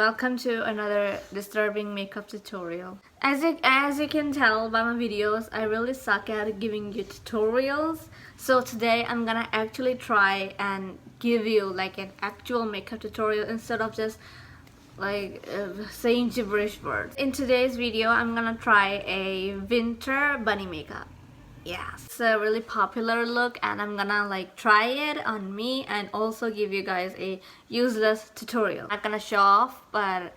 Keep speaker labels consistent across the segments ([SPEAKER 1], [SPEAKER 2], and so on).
[SPEAKER 1] Welcome to another disturbing makeup tutorial. As you can tell by my videos, I really suck at giving you tutorials. So today I'm gonna actually try and give you like an actual makeup tutorial instead of just saying gibberish words. In today's video, I'm gonna try a winter bunny makeup. Yeah, it's a really popular look and I'm gonna try it on me and also give you guys a useless tutorial. I'm not gonna show off, but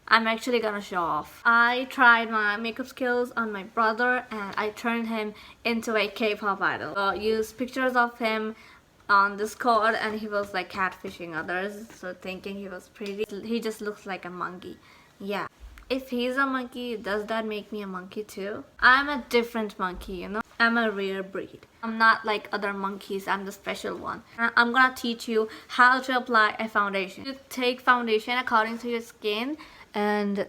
[SPEAKER 1] I'm actually gonna show off. I tried my makeup skills on my brother and I turned him into a K-pop idol. Used pictures of him on Discord and he was like catfishing others, so thinking he was pretty. He just looks like a monkey. Yeah. If he's a monkey, does that make me a monkey too? I'm a different monkey, you know? I'm a rare breed. I'm not like other monkeys, I'm the special one. I'm gonna teach you how to apply a foundation. You take foundation according to your skin, and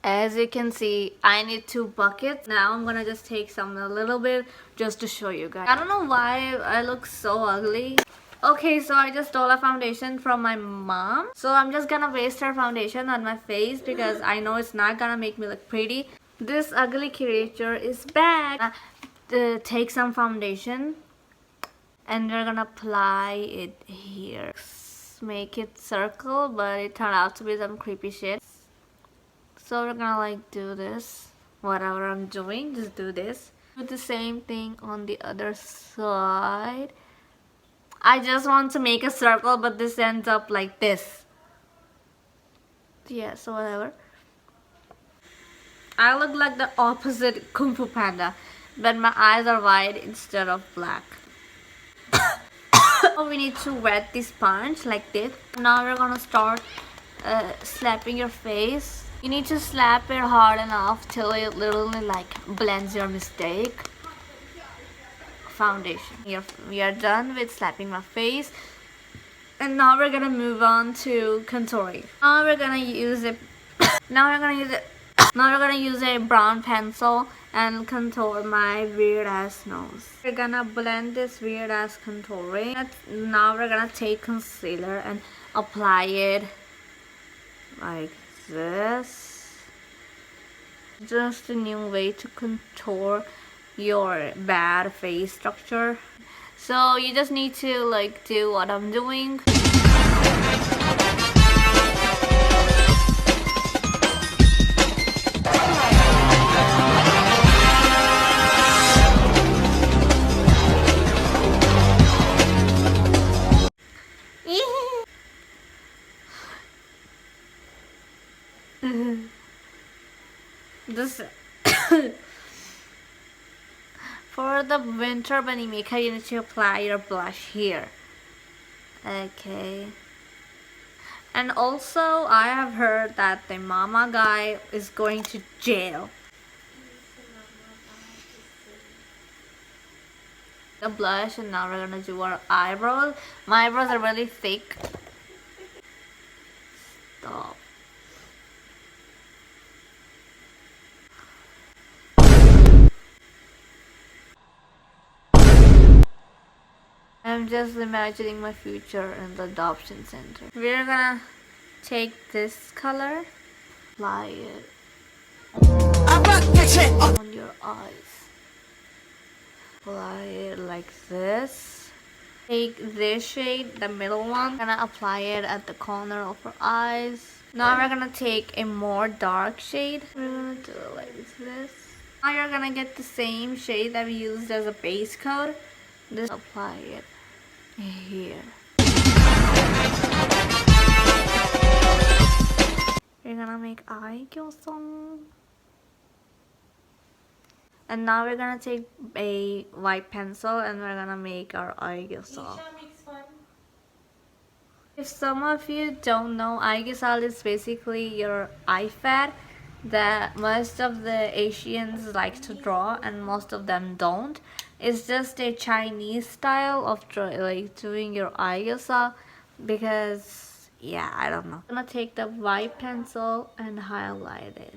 [SPEAKER 1] as you can see, I need 2 buckets. Now I'm gonna just take some a little bit just to show you guys. I don't know why I look so ugly. Okay, so I just stole a foundation from my mom. So I'm just gonna waste her foundation on my face because I know it's not gonna make me look pretty. This ugly creature is back. Take some foundation and we're gonna apply it here. Make it circle, but it turned out to be some creepy shit. So we're gonna do this. Whatever I'm doing, just do this. Do the same thing on the other side. I just want to make a circle, but this ends up like this. Yeah, so whatever. I look like the opposite Kung Fu Panda, but my eyes are white instead of black. Now we need to wet the sponge like this. Now we're gonna start slapping your face. You need to slap it hard enough till it literally blends your mistake. Foundation. We are done with slapping my face, and now we're gonna move on to contouring. Now we're gonna use a brown pencil and contour my weird ass nose. We're gonna blend this weird ass contouring. Now we're gonna take concealer and apply it like this. Just a new way to contour your bad face structure. So you just need to do what I'm doing. This for the winter bunny makeup, you need to apply your blush here. Okay. And also, I have heard that the mama guy is going to jail. The blush, and now we're gonna do our eyebrows. My eyebrows are really thick. Stop. I'm just imagining my future in the adoption center. We're gonna take this color, apply it on your eyes. Apply it like this. Take this shade, the middle one. Gonna apply it at the corner of our eyes. Now we're gonna take a more dark shade. We're gonna do it like this. Now you're gonna get the same shade that we used as a base coat. Just apply it here. We're gonna make eye gyeosong. And now we're gonna take a white pencil and we're gonna make our eye gyeosol. If some of you don't know, eye gyeosol is basically your eye fat that most of the Asians like to draw and most of them don't. It's just a Chinese style of doing your eye gyeosol because yeah, I don't know. I'm gonna take the white pencil and highlight it.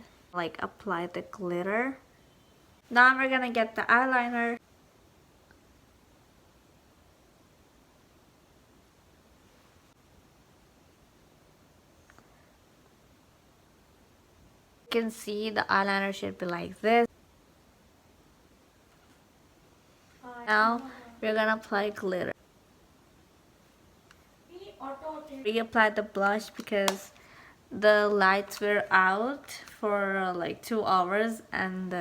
[SPEAKER 1] Apply the glitter. Now we're gonna get the eyeliner. can see, the eyeliner should be like this. Now we're gonna apply glitter. Reapply the blush because the lights were out for like 2 hours and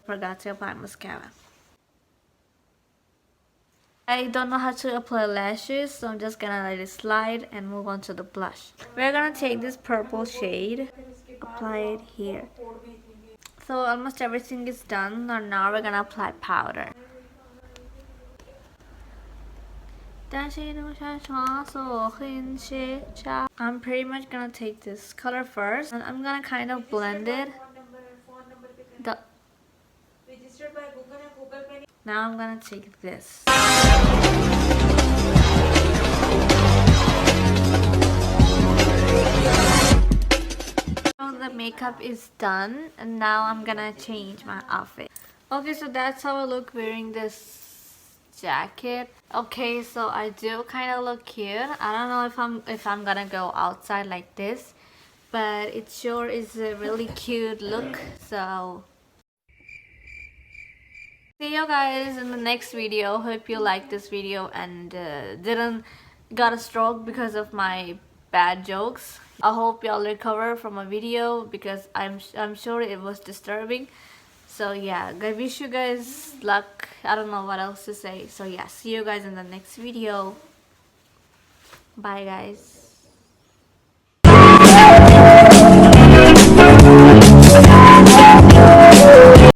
[SPEAKER 1] forgot to apply mascara. I don't know how to apply lashes, so I'm just gonna let it slide and move on to the blush. We're gonna take this purple shade, apply it here. So almost everything is done, and now we're gonna apply powder. I'm pretty much gonna take this color first, and I'm gonna kind of blend it. Now I'm gonna take this. The makeup is done, and now I'm gonna change my outfit. Okay, so that's how I look wearing this jacket. Okay, so I do kind of look cute. I don't know if I'm gonna go outside like this, but it sure is a really cute look. So see you guys in the next video. Hope you liked this video and didn't got a stroke because of my bad jokes. I hope y'all recover from a video because I'm sure it was disturbing. So yeah, I wish you guys luck. I don't know what else to say. So yeah, see you guys in the next video. Bye guys.